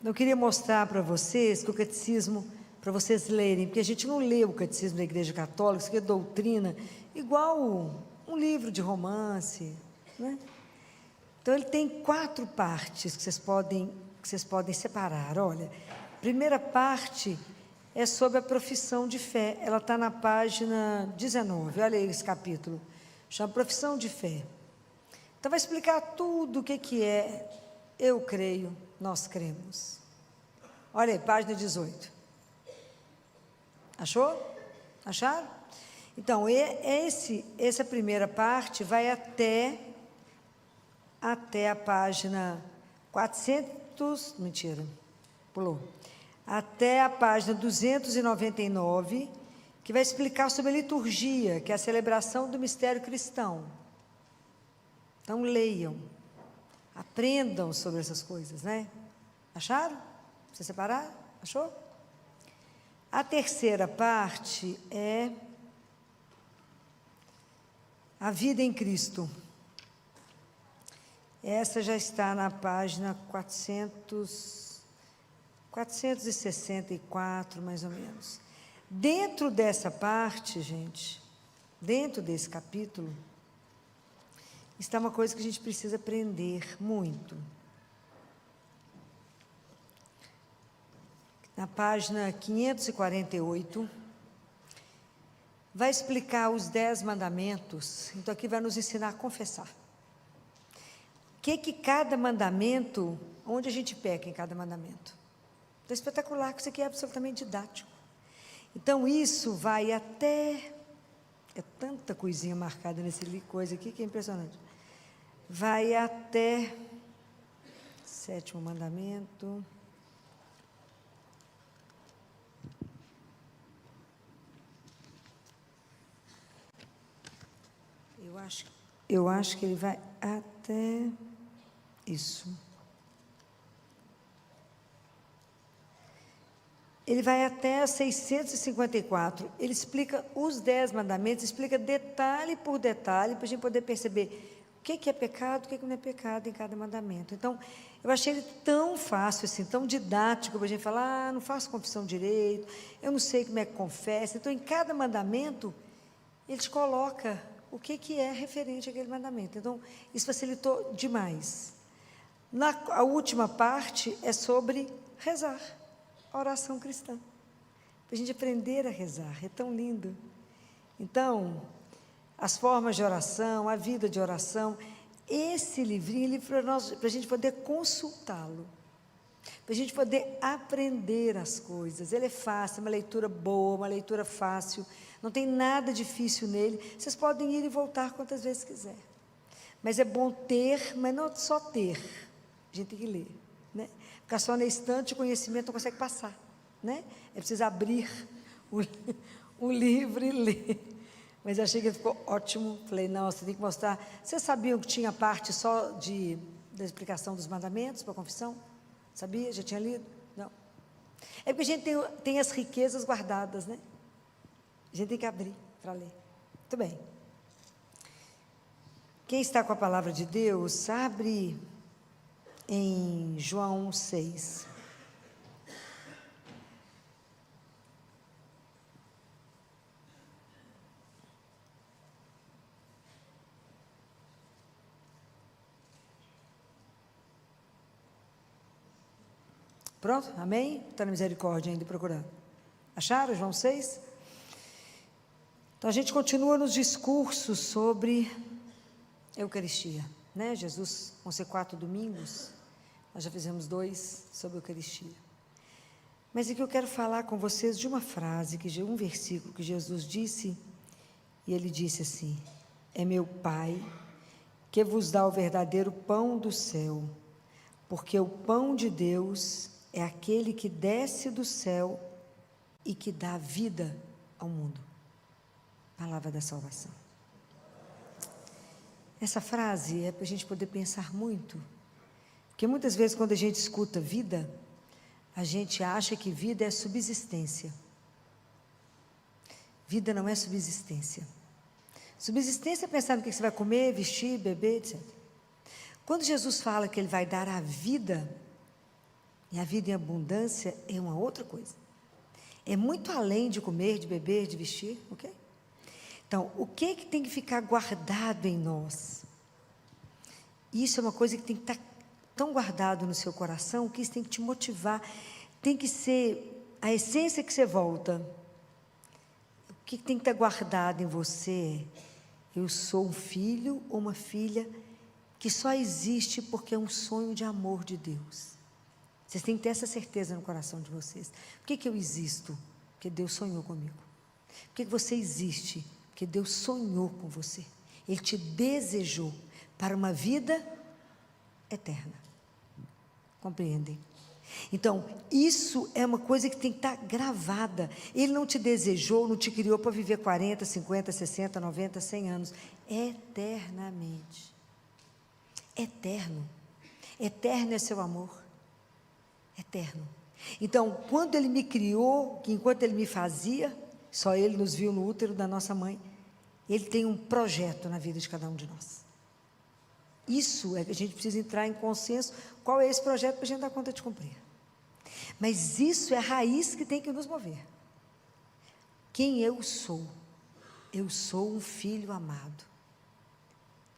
Eu queria mostrar para vocês que o catecismo, para vocês lerem, porque a gente não lê o catecismo da Igreja Católica, isso aqui é doutrina, igual um livro de romance, né? Então, ele tem 4 partes que vocês podem separar. Olha, a primeira parte é sobre a profissão de fé. Ela está na página 19, olha aí esse capítulo. Chama Profissão de Fé. Então, vai explicar tudo o que é eu creio, nós cremos. Olha aí, página 18. Achou? Acharam? Então, essa primeira parte vai até a página 400, mentira, pulou, até a página 299, que vai explicar sobre a liturgia, que é a celebração do mistério cristão. Então, leiam, aprendam sobre essas coisas, né? Acharam? Você separar? Achou? A terceira parte é a vida em Cristo. Essa já está na página 464, mais ou menos. Dentro dessa parte, gente, dentro desse capítulo, está uma coisa que a gente precisa aprender muito. Na página 548, vai explicar os 10 mandamentos. Então, aqui vai nos ensinar a confessar. Que cada mandamento, onde a gente peca em cada mandamento. Então, é espetacular, que isso aqui é absolutamente didático. Então, isso vai até, é tanta coisinha marcada nesse coisa aqui, que é impressionante. Vai até 7º mandamento. Eu acho que ele vai até isso. Ele vai até 654. Ele explica os 10 mandamentos, explica detalhe por detalhe, para a gente poder perceber o que é pecado, o que não é pecado em cada mandamento. Então, eu achei ele tão fácil, assim, tão didático, para a gente falar, não faço confissão direito, eu não sei como é que confessa. Então, em cada mandamento, ele te coloca o que é referente àquele mandamento. Então, isso facilitou demais. A última parte é sobre rezar, a oração cristã, para a gente aprender a rezar, é tão lindo. Então, as formas de oração, a vida de oração, esse livrinho para a gente poder consultá-lo, para a gente poder aprender as coisas. Ele é fácil, é uma leitura boa, uma leitura fácil, não tem nada difícil nele. Vocês podem ir e voltar quantas vezes quiser. Mas é bom ter, mas não só ter. A gente tem que ler, né? Ficar só na estante, o conhecimento não consegue passar, né? É preciso abrir o livro e ler. Mas eu achei que ficou ótimo. Falei, não, você tem que mostrar. Vocês sabiam que tinha parte só da explicação dos mandamentos para a confissão? Sabia? Já tinha lido? Não. É porque a gente tem as riquezas guardadas, né? A gente tem que abrir para ler. Muito bem. Quem está com a palavra de Deus, abre em João 6. Pronto? Amém? Está na misericórdia ainda procurando. Acharam João 6? Então, a gente continua nos discursos sobre Eucaristia, né? Jesus, vão ser 4 domingos, nós já fizemos 2 sobre Eucaristia. Mas aqui eu quero falar com vocês de uma frase, um versículo que Jesus disse, e ele disse assim: é meu Pai que vos dá o verdadeiro pão do céu, porque o pão de Deus é aquele que desce do céu e que dá vida ao mundo. Palavra da salvação. Essa frase é para a gente poder pensar muito, porque muitas vezes quando a gente escuta vida, a gente acha que vida é subsistência. Vida não é subsistência. Subsistência é pensar no que você vai comer, vestir, beber, etc. Quando Jesus fala que Ele vai dar a vida, E a vida em abundância é uma outra coisa. É muito além de comer, de beber, de vestir, ok? Então, o que tem que ficar guardado em nós? Isso é uma coisa que tem que estar tão guardado no seu coração, que isso tem que te motivar, tem que ser a essência que você volta. O que tem que estar guardado em você? Eu sou um filho ou uma filha que só existe porque é um sonho de amor de Deus. Vocês têm que ter essa certeza no coração de vocês. Por que eu existo? Porque Deus sonhou comigo. Por que você existe? Porque Deus sonhou com você. Ele te desejou para uma vida eterna. Compreendem? Então, isso é uma coisa que tem que estar gravada. Ele não te desejou, não te criou para viver 40, 50, 60, 90, 100 anos. Eternamente. Eterno. Eterno é seu amor. Eterno. Então, quando Ele me criou, que enquanto Ele me fazia, só Ele nos viu no útero da nossa mãe, Ele tem um projeto na vida de cada um de nós. Isso é que a gente precisa entrar em consenso, qual é esse projeto para a gente dar conta de cumprir. Mas isso é a raiz que tem que nos mover. Quem eu sou? Eu sou um filho amado.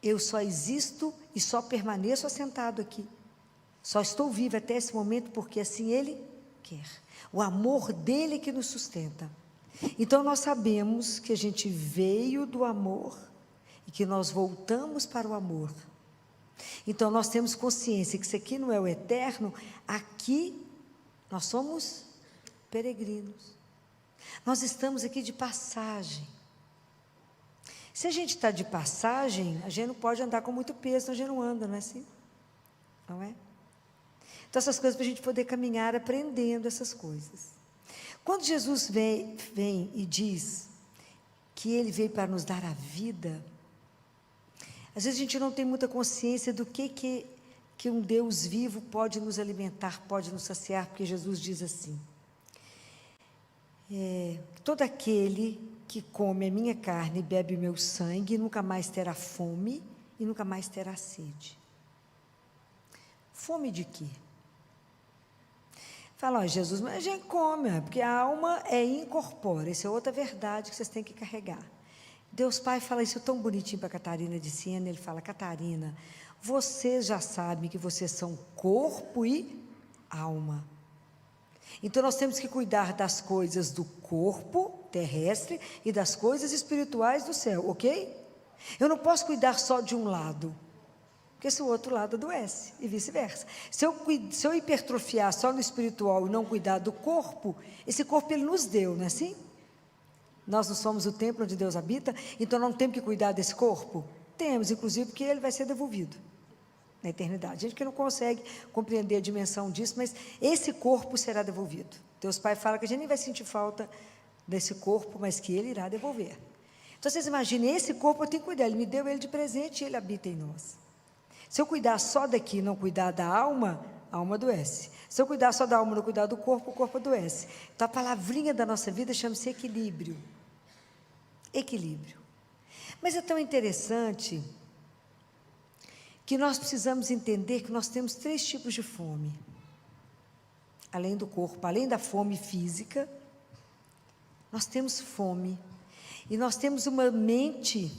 Eu só existo e só permaneço assentado aqui. Só estou viva até esse momento porque assim Ele quer. O amor dEle que nos sustenta. Então nós sabemos que a gente veio do amor e que nós voltamos para o amor. Então nós temos consciência que isso aqui não é o eterno, aqui nós somos peregrinos. Nós estamos aqui de passagem. Se a gente está de passagem, a gente não pode andar com muito peso, a gente não anda, não é assim? Não é? Então essas coisas para a gente poder caminhar aprendendo essas coisas. Quando Jesus vem e diz que Ele veio para nos dar a vida, às vezes a gente não tem muita consciência do que um Deus vivo pode nos alimentar, pode nos saciar, porque Jesus diz assim, todo aquele que come a minha carne e bebe o meu sangue, nunca mais terá fome e nunca mais terá sede. Fome de quê? Fala, Jesus, mas a gente come, porque a alma é incorpórea, essa é outra verdade que vocês têm que carregar. Deus Pai fala isso tão bonitinho para Catarina de Siena, Ele fala, Catarina, vocês já sabem que vocês são corpo e alma. Então nós temos que cuidar das coisas do corpo terrestre e das coisas espirituais do céu, ok? Eu não posso cuidar só de um lado, porque se o outro lado adoece, e vice-versa. Se eu hipertrofiar só no espiritual e não cuidar do corpo, esse corpo Ele nos deu, não é assim? Nós não somos o templo onde Deus habita, então não temos que cuidar desse corpo? Temos, inclusive, porque ele vai ser devolvido na eternidade. A gente que não consegue compreender a dimensão disso, mas esse corpo será devolvido. Deus Pai fala que a gente nem vai sentir falta desse corpo, mas que Ele irá devolver. Então, vocês imaginem, esse corpo eu tenho que cuidar, Ele me deu ele de presente e Ele habita em nós. Se eu cuidar só daqui e não cuidar da alma, a alma adoece. Se eu cuidar só da alma e não cuidar do corpo, o corpo adoece. Então, a palavrinha da nossa vida chama-se equilíbrio. Equilíbrio. Mas é tão interessante que nós precisamos entender que nós temos 3 tipos de fome. Além do corpo, além da fome física, nós temos fome. E nós temos uma mente,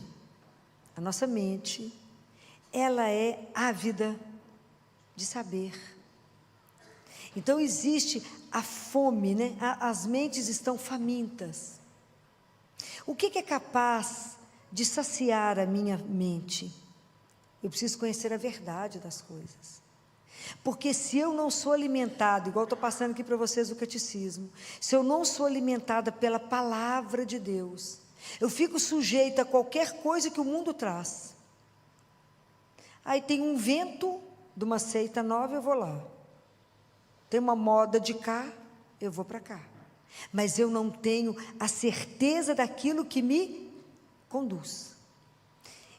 a nossa mente, ela é ávida de saber. Então existe a fome, né? As mentes estão famintas. O que é capaz de saciar a minha mente? Eu preciso conhecer a verdade das coisas. Porque se eu não sou alimentado, igual estou passando aqui para vocês o catecismo, se eu não sou alimentada pela palavra de Deus, eu fico sujeita a qualquer coisa que o mundo traz. Aí tem um vento de uma seita nova, eu vou lá. Tem uma moda de cá, eu vou para cá. Mas eu não tenho a certeza daquilo que me conduz.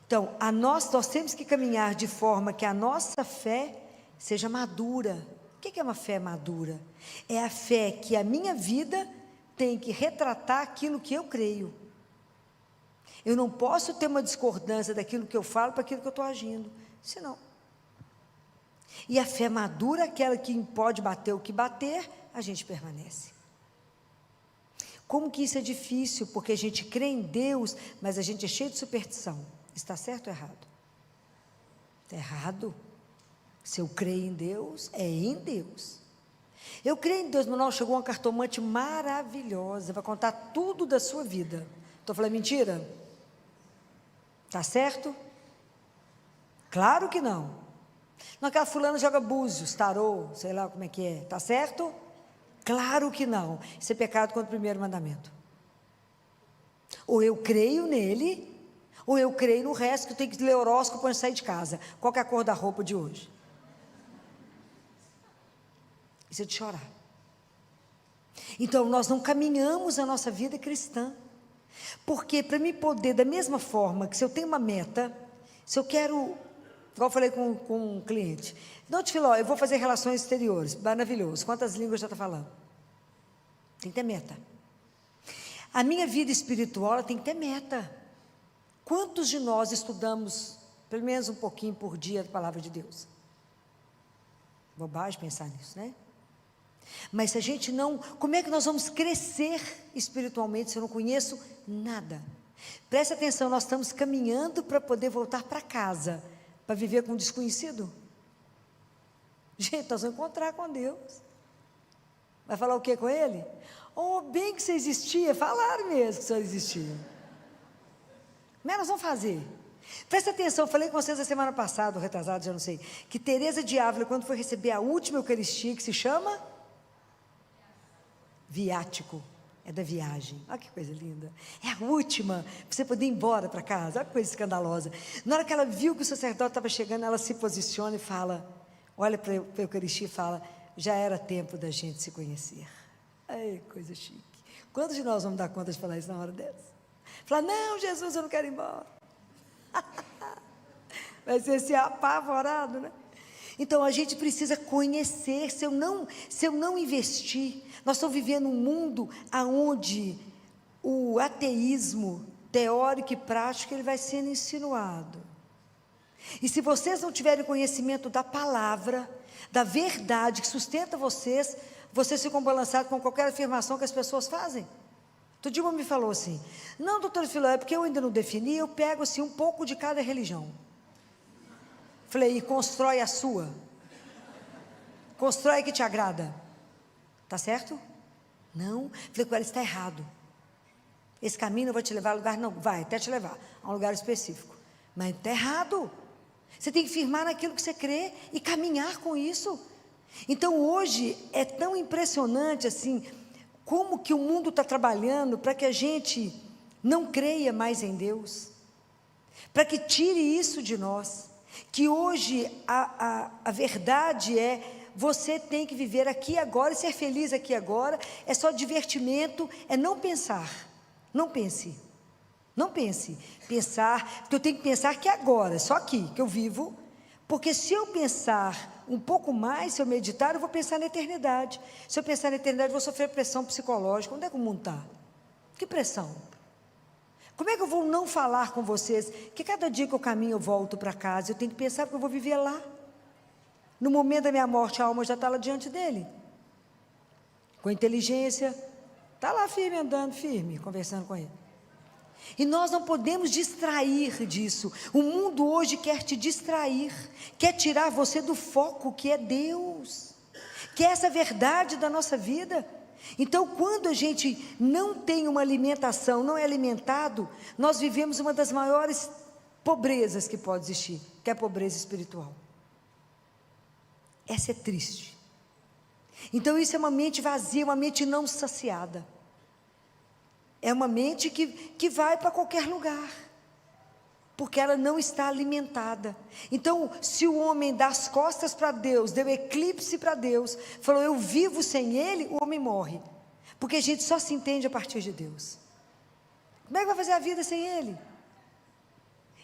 Então, nós temos que caminhar de forma que a nossa fé seja madura. O que é uma fé madura? É a fé que a minha vida tem que retratar aquilo que eu creio. Eu não posso ter uma discordância daquilo que eu falo para aquilo que eu estou agindo. Senão. E a fé madura, aquela que pode bater o que bater, a gente permanece. Como que isso é difícil? Porque a gente crê em Deus, mas a gente é cheio de superstição. Está certo ou errado? Está errado. Se eu creio em Deus, é em Deus. Eu creio em Deus, meu irmão, chegou uma cartomante maravilhosa, vai contar tudo da sua vida. Estou falando mentira? Está certo? Claro que não. Não, aquela fulana joga búzios, tarô, sei lá como é que é. Está certo? Claro que não. Isso é pecado contra o primeiro mandamento. Ou eu creio nele, ou eu creio no resto, que eu tenho que ler horóscopo antes de sair de casa. Qual que é a cor da roupa de hoje? Isso é de chorar. Então, nós não caminhamos a nossa vida cristã. Porque para mim poder, da mesma forma que se eu tenho uma meta, se eu quero, igual eu falei com um cliente, não te falou, eu vou fazer relações exteriores, maravilhoso, quantas línguas já está falando? Tem que ter meta. A minha vida espiritual, ela tem que ter meta. Quantos de nós estudamos, pelo menos um pouquinho por dia, a palavra de Deus? Bobagem pensar nisso, né? Mas se a gente não, como é que nós vamos crescer espiritualmente se eu não conheço nada? Preste atenção, nós estamos caminhando para poder voltar para casa, para viver com um desconhecido? Gente, nós vamos encontrar com Deus. Vai falar o que com Ele? Oh, bem que você existia, falaram mesmo que o Senhor existia. Como é que nós vamos fazer? Preste atenção, eu falei com vocês a semana passada, ou retrasado, já não sei, que Teresa de Ávila, quando foi receber a última Eucaristia, que se chama viático, é da viagem. Olha que coisa linda. É a última, para você poder ir embora para casa. Olha que coisa escandalosa. Na hora que ela viu que o sacerdote estava chegando, ela se posiciona e fala, olha para a Eucaristia e fala, já era tempo da gente se conhecer. Ai, coisa chique. Quantos de nós vamos dar conta de falar isso na hora dessa? Falar, não, Jesus, eu não quero ir embora. Vai ser assim, apavorado, né? Então, a gente precisa conhecer, se eu não investir, nós estamos vivendo um mundo onde o ateísmo teórico e prático, ele vai sendo insinuado. E se vocês não tiverem conhecimento da palavra, da verdade que sustenta vocês ficam balançados com qualquer afirmação que as pessoas fazem. Outro dia uma me falou assim, não, doutor Filó, é porque eu ainda não defini, eu pego assim um pouco de cada religião. Falei, e constrói a sua. Constrói que te agrada. Está certo? Não. Falei com ela, está errado. Esse caminho não vai te levar a lugar, não. Vai até te levar a um lugar específico. Mas está errado. Você tem que firmar naquilo que você crê e caminhar com isso. Então hoje é tão impressionante assim, como que o mundo está trabalhando para que a gente não creia mais em Deus. Para que tire isso de nós. Que hoje a verdade é, você tem que viver aqui agora e ser feliz aqui agora, é só divertimento, é não pensar, não pense, pensar, porque eu tenho que pensar que agora, só aqui que eu vivo, porque se eu pensar um pouco mais, se eu meditar, eu vou pensar na eternidade, se eu pensar na eternidade, eu vou sofrer pressão psicológica. Onde é que o mundo está? Que pressão? Como é que eu vou não falar com vocês? Que cada dia que eu caminho eu volto para casa, eu tenho que pensar porque eu vou viver lá. No momento da minha morte, a alma já está lá diante dele. Com inteligência, está lá firme, andando firme, conversando com ele. E nós não podemos distrair disso. O mundo hoje quer te distrair, quer tirar você do foco que é Deus, que é essa verdade da nossa vida. Então, quando a gente não tem uma alimentação, não é alimentado, nós vivemos uma das maiores pobrezas que pode existir, que é a pobreza espiritual. Essa é triste. Então, isso é uma mente vazia, uma mente não saciada. É uma mente que vai para qualquer lugar, porque ela não está alimentada. Então, se o homem dá as costas para Deus, deu eclipse para Deus, falou, eu vivo sem Ele, o homem morre. Porque a gente só se entende a partir de Deus. Como é que vai fazer a vida sem Ele?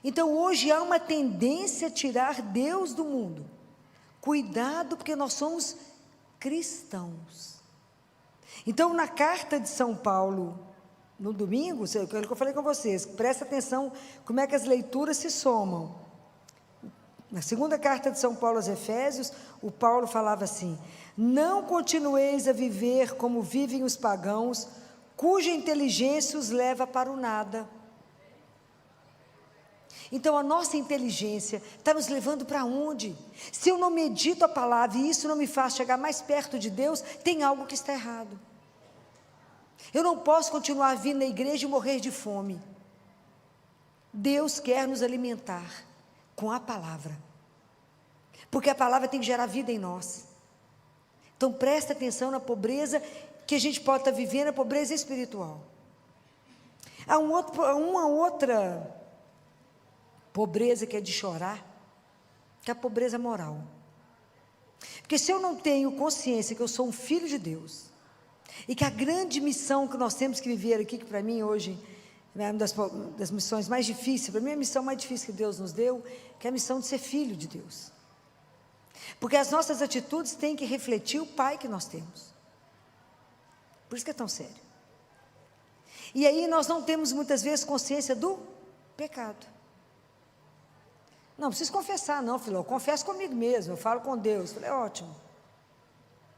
Então, hoje há uma tendência a tirar Deus do mundo. Cuidado, porque nós somos cristãos. Então, na carta de São Paulo, no domingo, aquilo que eu falei com vocês, presta atenção como é que as leituras se somam. Na segunda carta de São Paulo aos Efésios, o Paulo falava assim: não continueis a viver como vivem os pagãos, cuja inteligência os leva para o nada. Então a nossa inteligência está nos levando para onde? Se eu não medito a palavra e isso não me faz chegar mais perto de Deus, tem algo que está errado. Eu não posso continuar vindo na igreja e morrer de fome. Deus quer nos alimentar com a palavra, porque a palavra tem que gerar vida em nós. Então presta atenção na pobreza que a gente pode estar vivendo, a pobreza espiritual. Há uma outra pobreza que é de chorar, que é a pobreza moral. Porque se eu não tenho consciência que eu sou um filho de Deus, e que a grande missão que nós temos que viver aqui, que para mim hoje é uma das missões mais difíceis, para mim é a missão mais difícil que Deus nos deu, que é a missão de ser filho de Deus. Porque as nossas atitudes têm que refletir o Pai que nós temos. Por isso que é tão sério. E aí nós não temos muitas vezes consciência do pecado. Não preciso confessar não, filho, eu confesso comigo mesmo, eu falo com Deus. Falei, ótimo.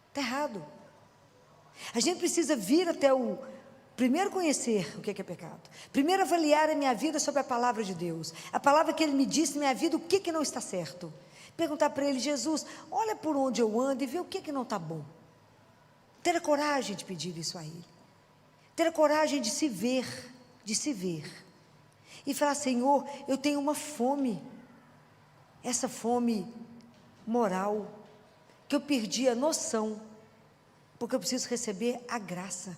Está errado. A gente precisa vir até primeiro conhecer o que é pecado. Primeiro avaliar a minha vida sobre a palavra de Deus. A palavra que Ele me disse na minha vida, o que não está certo. Perguntar para Ele, Jesus, olha por onde eu ando e vê o que não está bom. Ter a coragem de pedir isso a Ele. Ter a coragem de se ver. E falar, Senhor, eu tenho uma fome. Essa fome moral, que eu perdi a noção, porque eu preciso receber a graça.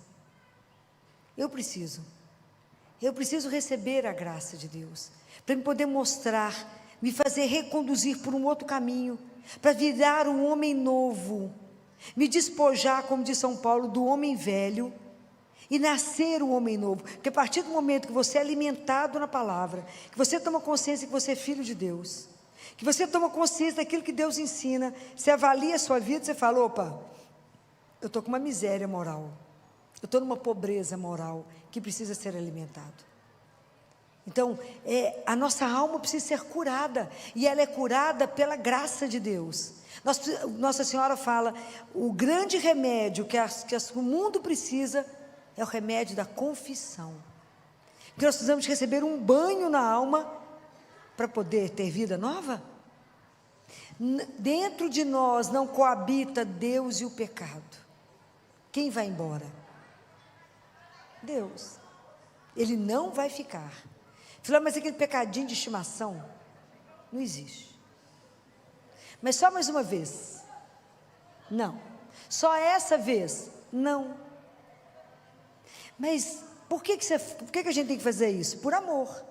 Eu preciso receber a graça de Deus, para me poder mostrar, me fazer reconduzir por um outro caminho, para virar um homem novo, me despojar, como diz São Paulo, do homem velho, e nascer um homem novo, porque a partir do momento que você é alimentado na palavra, que você toma consciência que você é filho de Deus, que você toma consciência daquilo que Deus ensina, você avalia a sua vida, você fala, opa, eu estou com uma miséria moral, eu estou numa pobreza moral, que precisa ser alimentado. Então, a nossa alma precisa ser curada, e ela é curada pela graça de Deus. Nossa Senhora fala, o grande remédio que o mundo precisa, é o remédio da confissão. Porque nós precisamos receber um banho na alma, para poder ter vida nova. Dentro de nós não coabita Deus e o pecado. Quem vai embora? Deus. Ele não vai ficar. Falou, mas aquele pecadinho de estimação não existe. Mas só mais uma vez? Não. Só essa vez? Não. Mas por que a gente tem que fazer isso? Por amor.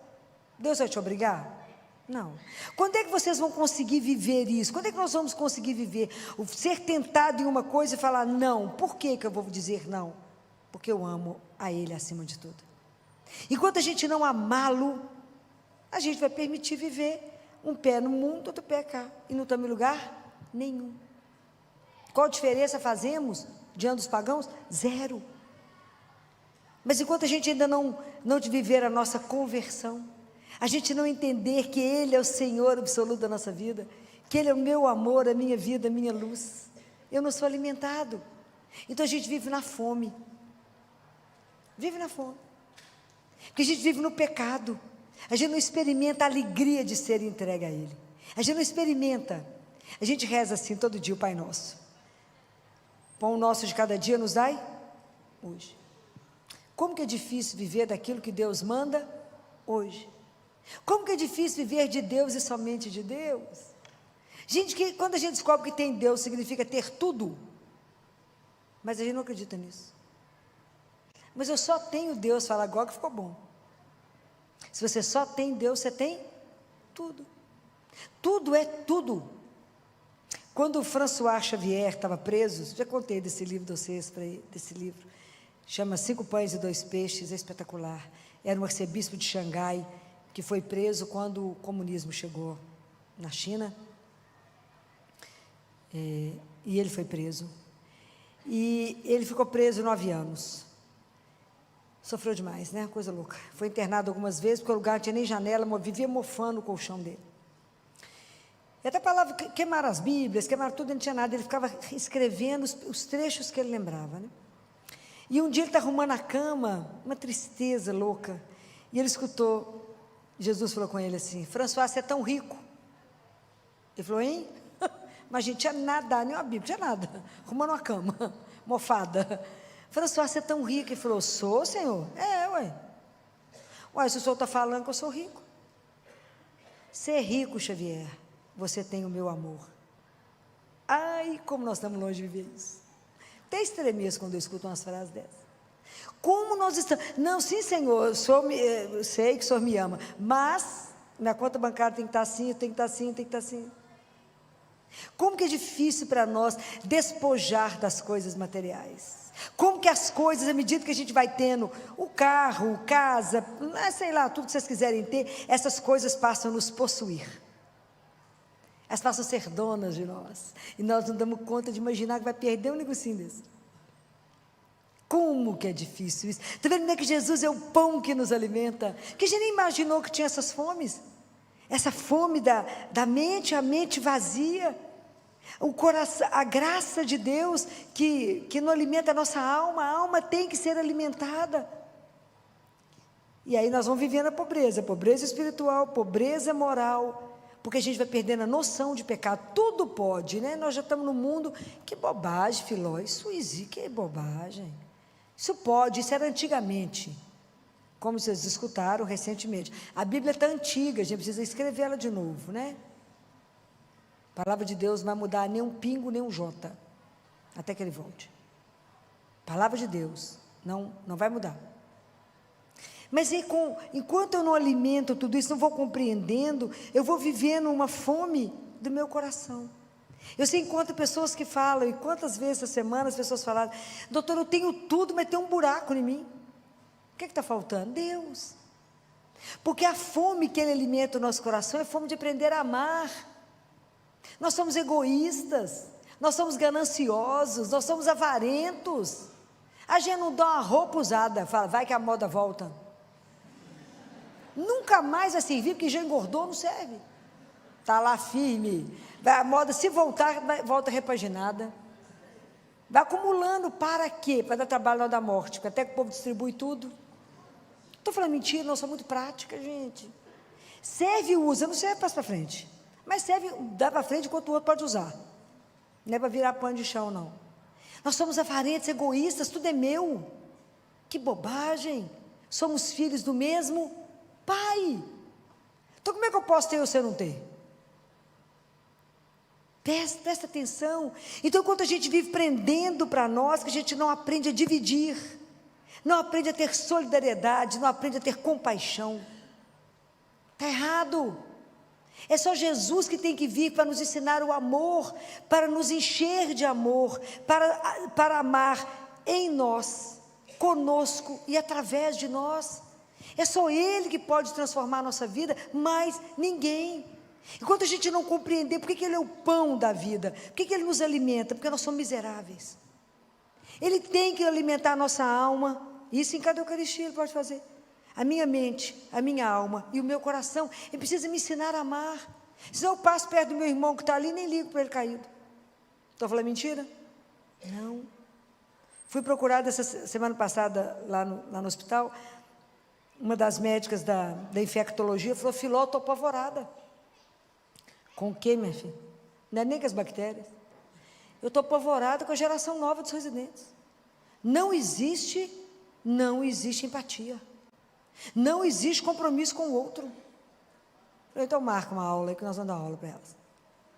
Deus vai te obrigar? Não. Quando é que vocês vão conseguir viver isso? Quando é que nós vamos conseguir viver? Ser tentado em uma coisa e falar não. Por que eu vou dizer não? Porque eu amo a Ele acima de tudo. Enquanto a gente não amá-lo, a gente vai permitir viver um pé no mundo, outro pé cá. E não estamos em lugar nenhum. Qual diferença fazemos diante dos pagãos? Zero. Mas enquanto a gente ainda não viver a nossa conversão, a gente não entender que Ele é o Senhor absoluto da nossa vida, que Ele é o meu amor, a minha vida, a minha luz, eu não sou alimentado. Então a gente vive na fome. Vive na fome. Porque a gente vive no pecado. A gente não experimenta a alegria de ser entregue a Ele. A gente não experimenta. A gente reza assim todo dia o Pai Nosso. Pão nosso de cada dia nos dai hoje. Como que é difícil viver daquilo que Deus manda hoje. Como que é difícil viver de Deus e somente de Deus. Gente, quando a gente descobre que tem Deus, significa ter tudo. Mas a gente não acredita nisso. Mas eu só tenho Deus, fala agora que ficou bom. Se você só tem Deus, você tem tudo. Tudo é tudo. Quando o François Xavier estava preso, já contei desse livro de vocês, desse livro, chama 5 Pães e 2 Peixes, é espetacular. Era um arcebispo de Xangai, que foi preso quando o comunismo chegou na China, e ele foi preso, e ele ficou preso 9 anos, sofreu demais, né, coisa louca, foi internado algumas vezes, porque o lugar não tinha nem janela, vivia mofando o colchão dele, E até falava que queimaram as Bíblias, queimaram tudo, não tinha nada. Ele ficava escrevendo os trechos que ele lembrava, né? E um dia ele está arrumando a cama, uma tristeza louca. E ele escutou, Jesus falou com ele assim: François, você é tão rico. Ele falou: hein? Mas, gente, tinha nada, nem uma Bíblia, tinha nada. Arrumando uma cama, mofada. François, você é tão rico. Ele falou: sou, Senhor? É, ué. Ué, se o Senhor está falando que eu sou rico. Ser rico, Xavier, você tem o meu amor. Ai, como nós estamos longe de viver isso. Até estremeço quando eu escuto umas frases dessas. Como nós estamos... Não, sim, Senhor, eu sei que o Senhor me ama, mas minha conta bancária tem que estar assim, tem que estar assim, tem que estar assim. Como que é difícil para nós despojar das coisas materiais. Como que as coisas, à medida que a gente vai tendo o carro, casa, sei lá, tudo que vocês quiserem ter, essas coisas passam a nos possuir. Elas passam a ser donas de nós. E nós não damos conta de imaginar que vai perder um negocinho desse. Como que é difícil isso. Está vendo como é que Jesus é o pão que nos alimenta? Que a gente nem imaginou que tinha essas fomes. Essa fome da mente, a mente vazia. O coração, a graça de Deus que não alimenta a nossa alma. A alma tem que ser alimentada. E aí nós vamos vivendo a pobreza espiritual, pobreza moral, porque a gente vai perdendo a noção de pecado. Tudo pode, né? Nós já estamos no mundo, que bobagem, Filó, isso existe, que bobagem. Isso pode, isso era antigamente, como vocês escutaram recentemente. A Bíblia está antiga, a gente precisa escrevê-la de novo, né? A palavra de Deus não vai mudar nem um pingo, nem um jota, até que ele volte. A palavra de Deus não vai mudar. Mas enquanto eu não alimento tudo isso, não vou compreendendo, eu vou vivendo uma fome do meu coração. Eu sei, encontro pessoas que falam, e quantas vezes essa semana as pessoas falaram: doutor, eu tenho tudo, mas tem um buraco em mim. O que está faltando? Deus. Porque a fome que Ele alimenta o nosso coração é fome de aprender a amar. Nós somos egoístas, nós somos gananciosos, nós somos avarentos. A gente não dá uma roupa usada, fala, vai que a moda volta. Nunca mais vai servir, porque já engordou, não serve. Está lá firme. A moda, se voltar, volta repaginada. Vai acumulando, para quê? Para dar trabalho na hora da morte, porque até que o povo distribui tudo. Estou falando mentira, não, sou muito prática, gente. Serve e usa, não serve para frente. Mas serve, dá para frente enquanto o outro pode usar. Não é para virar pano de chão, não. Nós somos avarentos, egoístas, tudo é meu. Que bobagem. Somos filhos do mesmo Pai. Então como é que eu posso ter e você não ter? Presta atenção. Então enquanto a gente vive prendendo para nós, que a gente não aprende a dividir, não aprende a ter solidariedade, não aprende a ter compaixão, está errado. É só Jesus que tem que vir para nos ensinar o amor, para nos encher de amor, para amar em nós, conosco e através de nós. É só Ele que pode transformar a nossa vida, mais ninguém. Enquanto a gente não compreender por que Ele é o pão da vida, por que Ele nos alimenta, porque nós somos miseráveis. Ele tem que alimentar a nossa alma, isso em cada Eucaristia Ele pode fazer. A minha mente, a minha alma e o meu coração. Ele precisa me ensinar a amar. Senão eu passo perto do meu irmão que está ali e nem ligo para ele caído. Estou falando mentira? Não. Fui procurada essa semana passada lá no hospital. Uma das médicas da infectologia falou: Filó, estou apavorada. Com o quê, minha filha? Não é nem com as bactérias. Eu estou apavorada com a geração nova dos residentes. Não existe empatia. Não existe compromisso com o outro. Então marca uma aula aí que nós vamos dar aula para elas.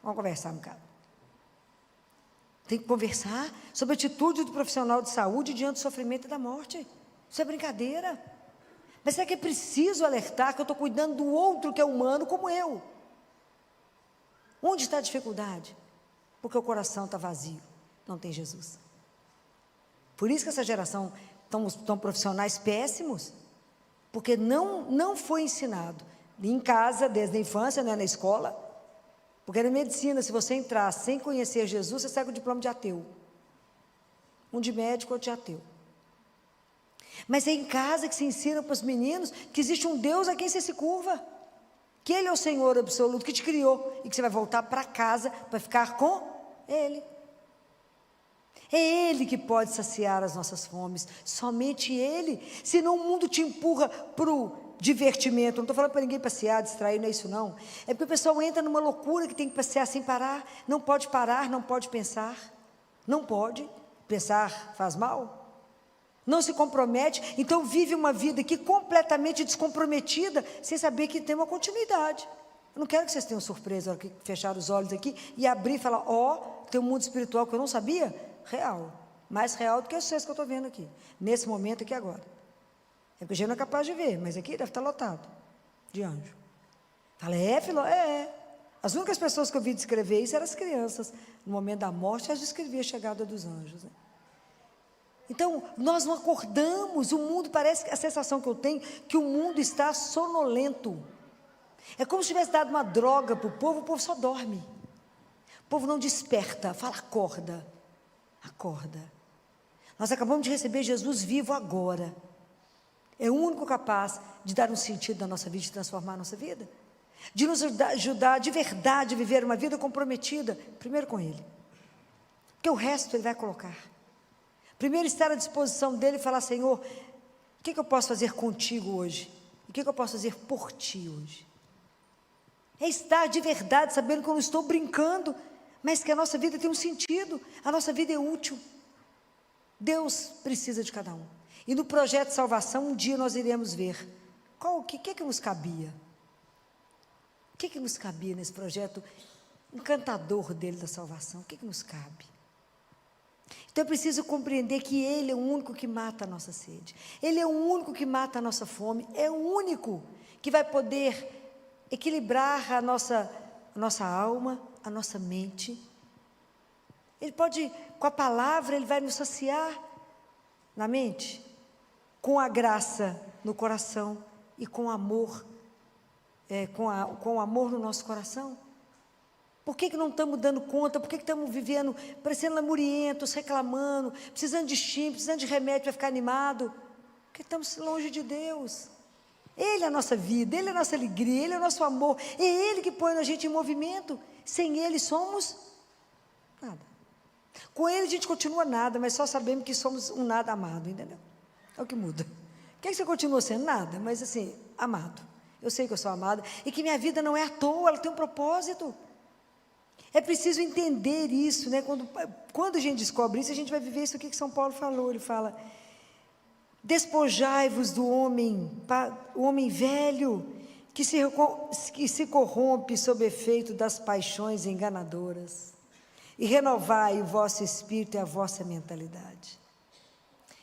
Vamos conversar um bocado. Tem que conversar sobre a atitude do profissional de saúde diante do sofrimento e da morte. Isso é brincadeira. Mas será que é preciso alertar que eu estou cuidando do outro que é humano como eu? Onde está a dificuldade? Porque o coração está vazio, não tem Jesus. Por isso que essa geração estão profissionais péssimos, porque não foi ensinado, em casa, desde a infância, não é na escola, porque na medicina, se você entrar sem conhecer Jesus, você sai com o diploma de ateu, um de médico ou de ateu. Mas é em casa que se ensina para os meninos que existe um Deus a quem você se curva, que Ele é o Senhor absoluto que te criou e que você vai voltar para casa para ficar com Ele. É Ele que pode saciar as nossas fomes, somente Ele. Senão o mundo te empurra para o divertimento. Não estou falando para ninguém passear, distrair, não é isso não. É porque o pessoal entra numa loucura que tem que passear sem parar. Não pode parar, não pode pensar. Não pode. Pensar faz mal. Não se compromete, então vive uma vida aqui completamente descomprometida, sem saber que tem uma continuidade. Eu não quero que vocês tenham surpresa, na hora que fechar os olhos aqui e abrir e falar, tem um mundo espiritual que eu não sabia? Real, mais real do que vocês que eu estou vendo aqui, nesse momento aqui agora. É porque a gente não é capaz de ver, mas aqui deve estar lotado de anjo. Fala, filho? As únicas pessoas que eu vi descrever isso eram as crianças. No momento da morte, elas descreviam a chegada dos anjos, né? Então, nós não acordamos, o mundo parece, a sensação que eu tenho, que o mundo está sonolento. É como se tivesse dado uma droga para o povo só dorme. O povo não desperta, fala, acorda. Acorda. Nós acabamos de receber Jesus vivo agora. É o único capaz de dar um sentido na nossa vida, de transformar a nossa vida. De nos ajudar de verdade a viver uma vida comprometida, primeiro com Ele. Porque o resto Ele vai colocar. Primeiro estar à disposição dEle e falar, Senhor, o que eu posso fazer contigo hoje? O que eu posso fazer por ti hoje? É estar de verdade, sabendo que eu não estou brincando, mas que a nossa vida tem um sentido, a nossa vida é útil. Deus precisa de cada um. E no projeto de salvação, um dia nós iremos ver o que nos cabia. O que nos cabia nesse projeto encantador dele da salvação? O que nos cabe? Então é preciso compreender que Ele é o único que mata a nossa sede. Ele é o único que mata a nossa fome. É o único que vai poder equilibrar a nossa alma, a nossa mente. Ele pode, com a palavra, Ele vai nos saciar na mente, com a graça no coração e com amor, com amor no nosso coração. Por que não estamos dando conta? Por que estamos vivendo, parecendo lamurientos, reclamando, precisando de estímulo, precisando de remédio para ficar animado? Porque estamos longe de Deus. Ele é a nossa vida, Ele é a nossa alegria, Ele é o nosso amor, é Ele que põe a gente em movimento. Sem Ele somos nada. Com Ele a gente continua nada, mas só sabemos que somos um nada amado, entendeu? É o que muda. Quer que você continue sendo nada, mas assim, amado. Eu sei que eu sou amada e que minha vida não é à toa, ela tem um propósito. É preciso entender isso, né? Quando a gente descobre isso, a gente vai viver isso aqui que São Paulo falou. Ele fala, despojai-vos do homem, o homem velho, que se corrompe sob efeito das paixões enganadoras, e renovai o vosso espírito e a vossa mentalidade.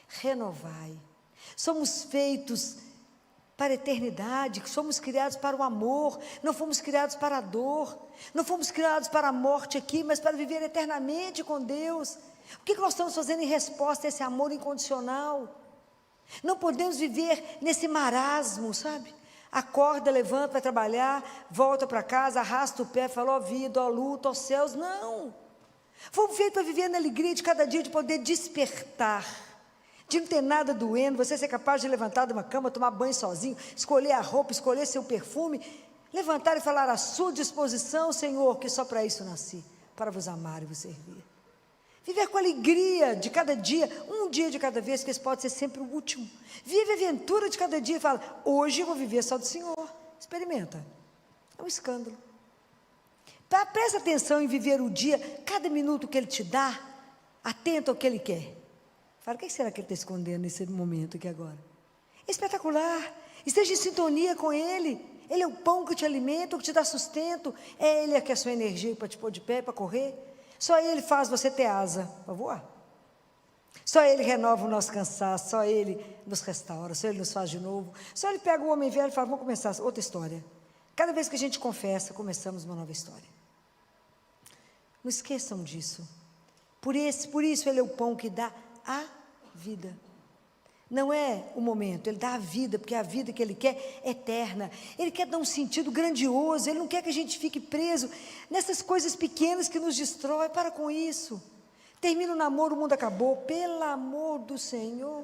Renovai. Somos feitos para a eternidade, que somos criados para o amor, não fomos criados para a dor, não fomos criados para a morte aqui, mas para viver eternamente com Deus. O que nós estamos fazendo em resposta a esse amor incondicional? Não podemos viver nesse marasmo, sabe? Acorda, levanta para trabalhar, volta para casa, arrasta o pé, fala, ó vida, ó luta, ó céus. Não! Fomos feitos para viver na alegria de cada dia, de poder despertar, de não ter nada doendo, você ser capaz de levantar de uma cama, tomar banho sozinho, escolher a roupa, escolher seu perfume, levantar e falar à sua disposição, Senhor, que só para isso nasci, para vos amar e vos servir. Viver com alegria de cada dia, um dia de cada vez, que esse pode ser sempre o último. Vive a aventura de cada dia e fala, hoje eu vou viver só do Senhor. Experimenta. É um escândalo. Presta atenção em viver o dia, cada minuto que Ele te dá, atento ao que Ele quer. Fala, o que será que Ele está escondendo nesse momento aqui agora? É espetacular. Esteja em sintonia com Ele. Ele é o pão que te alimenta, que te dá sustento. É Ele que é a sua energia para te pôr de pé, para correr. Só Ele faz você ter asa para voar. Só Ele renova o nosso cansaço. Só Ele nos restaura. Só Ele nos faz de novo. Só Ele pega o homem velho e fala, vamos começar outra história. Cada vez que a gente confessa, começamos uma nova história. Não esqueçam disso. Por isso Ele é o pão que dá a vida. Não é o momento, Ele dá a vida, porque a vida que Ele quer é eterna. Ele quer dar um sentido grandioso, Ele não quer que a gente fique preso nessas coisas pequenas que nos destrói. Para com isso. Termina o namoro, o mundo acabou. Pelo amor do Senhor.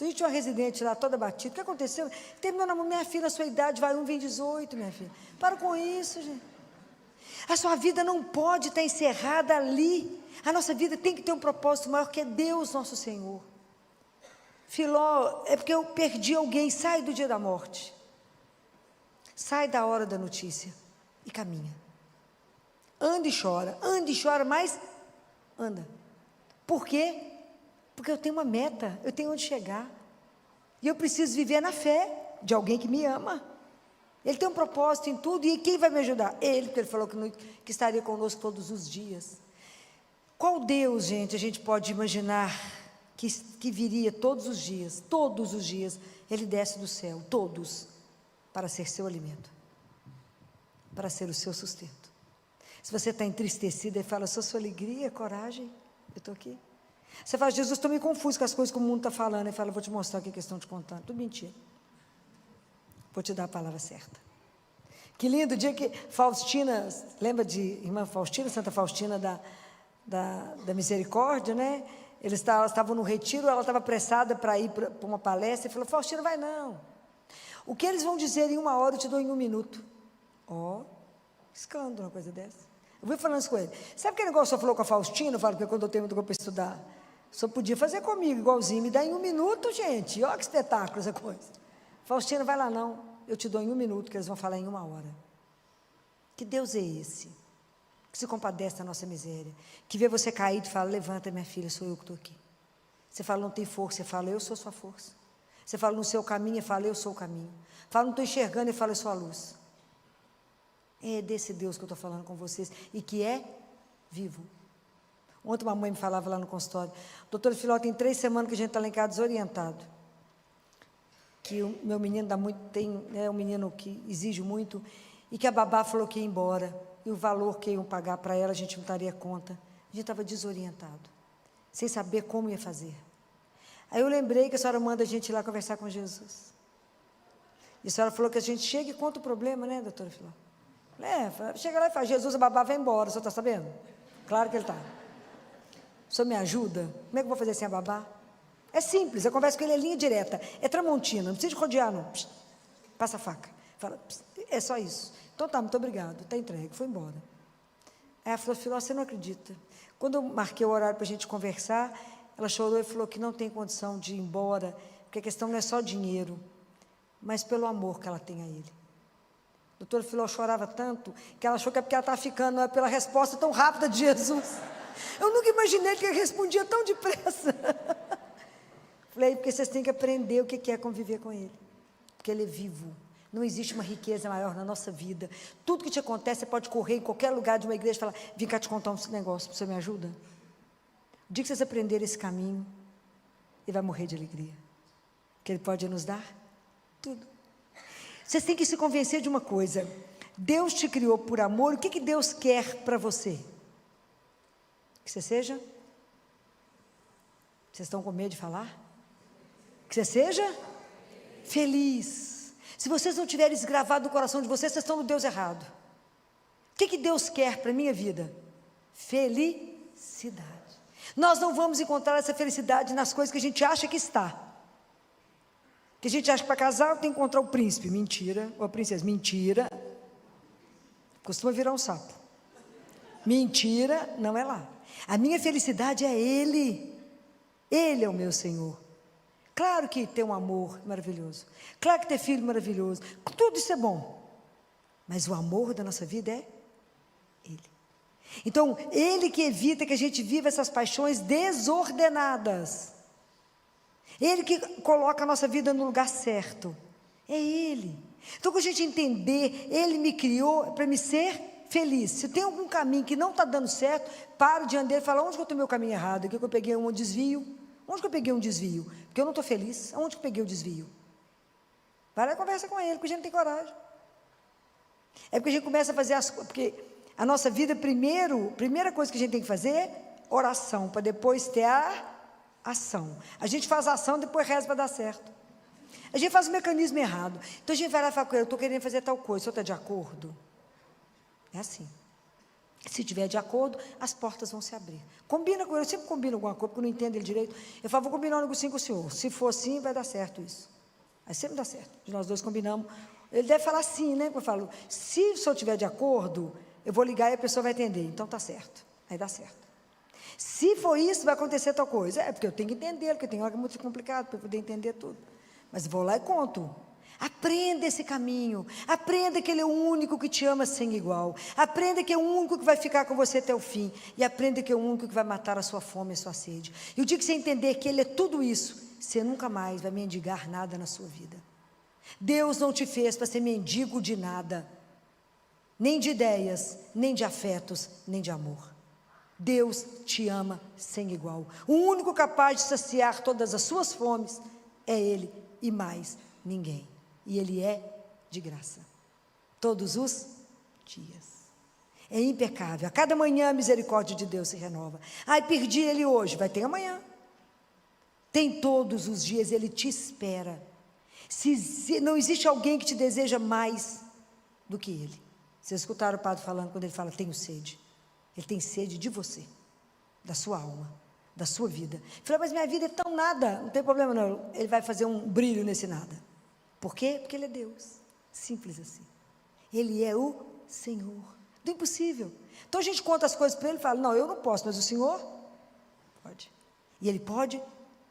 Então, a gente tinha uma residente lá toda batida. O que aconteceu? Terminou na minha filha, a sua idade vai 1, vem 18, minha filha. Para com isso, gente. A sua vida não pode estar encerrada ali. A nossa vida tem que ter um propósito maior, que é Deus, nosso Senhor. Filó, é porque eu perdi alguém. Sai do dia da morte. Sai da hora da notícia e caminha. Anda e chora, mas anda. Por quê? Porque eu tenho uma meta, eu tenho onde chegar. E eu preciso viver na fé de alguém que me ama. Ele tem um propósito em tudo, e quem vai me ajudar? Ele, porque ele falou que estaria conosco todos os dias. Qual Deus, gente, a gente pode imaginar que viria todos os dias, ele desce do céu, todos, para ser seu alimento, para ser o seu sustento. Se você está entristecido, ele fala, sou sua alegria, coragem, eu estou aqui. Você fala, Jesus, estou meio confuso com as coisas que o mundo está falando. Ele fala, vou te mostrar o que eles estão te contando. Tudo mentira. Vou te dar a palavra certa. Que lindo o dia que Faustina, lembra de irmã Faustina, Santa Faustina da Misericórdia, né? Eles estavam no retiro, ela estava apressada para ir para uma palestra, e falou, Faustina, vai não. O que eles vão dizer em 1 hora, eu te dou em 1 minuto. Escândalo, uma coisa dessa. Eu fui falando isso com ele. Sabe aquele negócio que o senhor falou com a Faustina? Eu falo que quando eu tenho muito tempo para estudar, o senhor podia fazer comigo, igualzinho, me dá em 1 minuto, gente. Olha que espetáculo essa coisa. Faustina, vai lá não, eu te dou em 1 minuto, que eles vão falar em 1 hora. Que Deus é esse? Que se compadece da nossa miséria, que vê você caído e fala, levanta minha filha, sou eu que estou aqui. Você fala, não tem força, você fala, eu sou sua força. Você fala, no seu caminho, eu falo, eu sou o caminho. Fala, não estou enxergando, eu falo, eu sou a luz. É desse Deus que eu estou falando com vocês, e que é vivo. Ontem uma mãe me falava lá no consultório, doutora Filó, tem 3 semanas que a gente está lá em casa desorientado, que o meu menino é um menino que exige muito, e que a babá falou que ia embora, e o valor que iam pagar para ela, a gente não daria conta. A gente estava desorientado, sem saber como ia fazer. Aí eu lembrei que a senhora manda a gente ir lá conversar com Jesus. E a senhora falou que a gente chega e conta o problema, né, doutora Filó? Chega lá e fala, Jesus, a babá vai embora, o senhor está sabendo? Claro que ele está. O senhor me ajuda? Como é que eu vou fazer sem a babá? É simples, eu converso com ele, é linha direta, é Tramontina, não precisa de rodear não. Passa a faca. Fala, é só isso. Então tá, muito obrigado, está entregue, foi embora. Aí ela falou, Filó, você não acredita. Quando eu marquei o horário para a gente conversar, ela chorou e falou que não tem condição de ir embora, porque a questão não é só dinheiro, mas pelo amor que ela tem a ele. A doutora Filó chorava tanto, que ela achou que é porque ela estava ficando, não é pela resposta tão rápida de Jesus. Eu nunca imaginei que ele respondia tão depressa. Falei, porque vocês têm que aprender o que é conviver com ele, porque ele é vivo. Não existe uma riqueza maior na nossa vida. Tudo que te acontece, você pode correr em qualquer lugar de uma igreja e falar, vem cá te contar um negócio, você me ajuda? O dia que vocês aprenderem esse caminho, ele vai morrer de alegria. Que ele pode nos dar tudo. Vocês têm que se convencer de uma coisa. Deus te criou por amor. O que Deus quer para você? Que você seja? Vocês estão com medo de falar? Que você seja feliz. Se vocês não tiverem isso gravado no coração de vocês, vocês estão no Deus errado. O que Deus quer para a minha vida? Felicidade. Nós não vamos encontrar essa felicidade nas coisas que a gente acha que está. Que a gente acha que para casar tem que encontrar o príncipe. Mentira. Ou a princesa. Mentira. Costuma virar um sapo. Mentira, não é lá. A minha felicidade é Ele. Ele é o meu Senhor. Claro que ter um amor maravilhoso. Claro que ter filho maravilhoso. Tudo isso é bom. Mas o amor da nossa vida é Ele. Então, Ele que evita que a gente viva essas paixões desordenadas. Ele que coloca a nossa vida no lugar certo. É Ele. Então, quando a gente entender, Ele me criou para me ser feliz. Se tem algum caminho que não está dando certo, paro diante dele e falo, onde que eu estou no meu caminho errado? Aqui que eu peguei um desvio. Onde que eu peguei um desvio? Porque eu não estou feliz. Onde que eu peguei o desvio? Vai lá e conversa com ele, porque a gente não tem coragem. É porque a gente começa a fazer as coisas, porque a nossa vida, primeira coisa que a gente tem que fazer é oração, para depois ter a ação. A gente faz a ação, depois reza para dar certo. A gente faz o mecanismo errado. Então a gente vai lá e fala com ele, eu estou querendo fazer tal coisa, o senhor está de acordo? É assim. Se tiver de acordo, as portas vão se abrir. Combina com ele, eu sempre combino alguma coisa, porque eu não entendo ele direito. Eu falo, vou combinar um negocinho com o senhor. Se for assim, vai dar certo isso. Aí sempre dá certo. Nós dois combinamos. Ele deve falar sim, né? Eu falo, se o senhor tiver de acordo, eu vou ligar e a pessoa vai atender. Então tá certo. Aí dá certo. Se for isso, vai acontecer tal coisa. É porque eu tenho que entender, porque tem hora que é muito complicado para eu poder entender tudo. Mas vou lá e conto. Aprenda esse caminho, aprenda que Ele é o único que te ama sem igual, aprenda que é o único que vai ficar com você até o fim, e aprenda que é o único que vai matar a sua fome e a sua sede. E o dia que você entender que Ele é tudo isso, você nunca mais vai mendigar nada na sua vida. Deus não te fez para ser mendigo de nada, nem de ideias, nem de afetos, nem de amor. Deus te ama sem igual. O único capaz de saciar todas as suas fomes é Ele e mais ninguém. E Ele é de graça, todos os dias, é impecável, a cada manhã a misericórdia de Deus se renova. Ai, perdi Ele hoje, vai ter amanhã, tem todos os dias, Ele te espera. Se não existe alguém que te deseja mais do que Ele. Vocês escutaram o padre falando, quando ele fala, tenho sede, Ele tem sede de você, da sua alma, da sua vida. Ele fala, mas minha vida é tão nada, não tem problema não, Ele vai fazer um brilho nesse nada. Por quê? Porque Ele é Deus, simples assim. Ele é o Senhor do impossível. Então a gente conta as coisas para Ele e fala, não, eu não posso, mas o Senhor pode. E Ele pode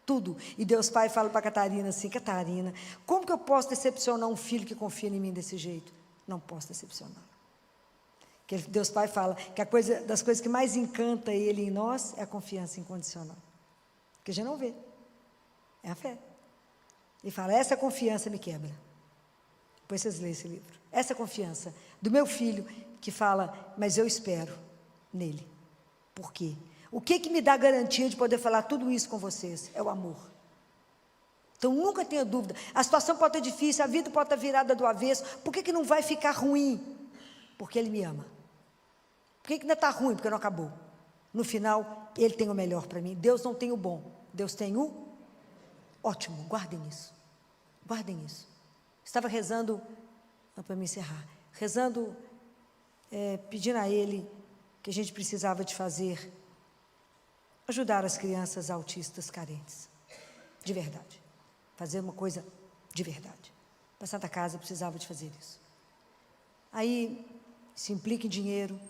tudo. E Deus Pai fala para Catarina assim, Catarina, como que eu posso decepcionar um filho que confia em mim desse jeito? Não posso decepcionar. Deus Pai fala que das coisas que mais encanta Ele em nós é a confiança incondicional. Que a gente não vê, é a fé. Ele fala, essa confiança me quebra. Depois vocês leem esse livro. Essa confiança do meu filho que fala, mas eu espero nele. Por quê? O que me dá garantia de poder falar tudo isso com vocês? É o amor. Então nunca tenha dúvida. A situação pode estar difícil, a vida pode estar virada do avesso. Por que não vai ficar ruim? Porque Ele me ama. Por que ainda está ruim? Porque não acabou. No final, Ele tem o melhor para mim. Deus não tem o bom, Deus tem o ótimo, guardem isso, guardem isso. Estava rezando, para me encerrar, rezando, pedindo a Ele que a gente precisava de fazer, ajudar as crianças autistas carentes, de verdade, fazer uma coisa de verdade. A Santa Casa precisava de fazer isso. Aí, se implica em dinheiro,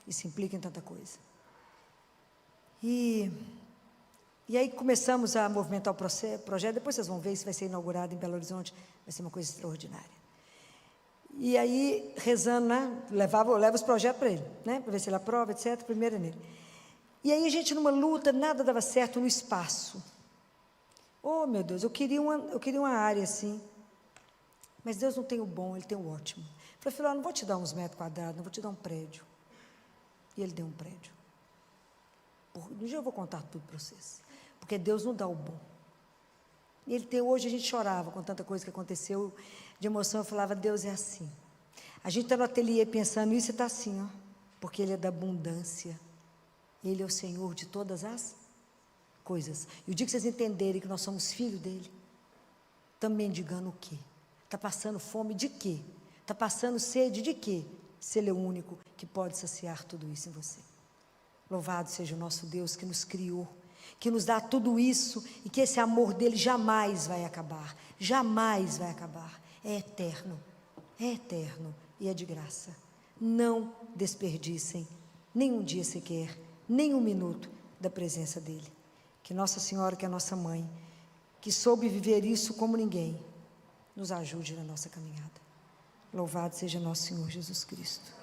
e se implica em tanta coisa. E aí começamos a movimentar o projeto, depois vocês vão ver, isso vai ser inaugurado em Belo Horizonte, vai ser uma coisa extraordinária. E aí, rezando, né, levo os projetos para ele, né, para ver se ele aprova, etc., primeiro é nele. E aí a gente numa luta, nada dava certo no espaço. Oh, meu Deus, eu queria uma área assim, mas Deus não tem o bom, Ele tem o ótimo. Eu falei, filho, não vou te dar uns metros quadrados, não vou te dar um prédio. E Ele deu um prédio. Um dia eu vou contar tudo para vocês. Porque Deus não dá o bom. E hoje a gente chorava com tanta coisa que aconteceu, de emoção, eu falava, Deus é assim. A gente está no ateliê pensando isso e está assim, ó, porque Ele é da abundância. Ele é o Senhor de todas as coisas. E o dia que vocês entenderem que nós somos filhos dEle, estamos mendigando o quê? Está passando fome de quê? Está passando sede de quê? Se Ele é o único que pode saciar tudo isso em você. Louvado seja o nosso Deus que nos criou, que nos dá tudo isso e que esse amor dEle jamais vai acabar, jamais vai acabar. É eterno e é de graça. Não desperdicem nem um dia sequer, nem um minuto da presença dEle. Que Nossa Senhora, que é a nossa mãe, que soube viver isso como ninguém, nos ajude na nossa caminhada. Louvado seja nosso Senhor Jesus Cristo.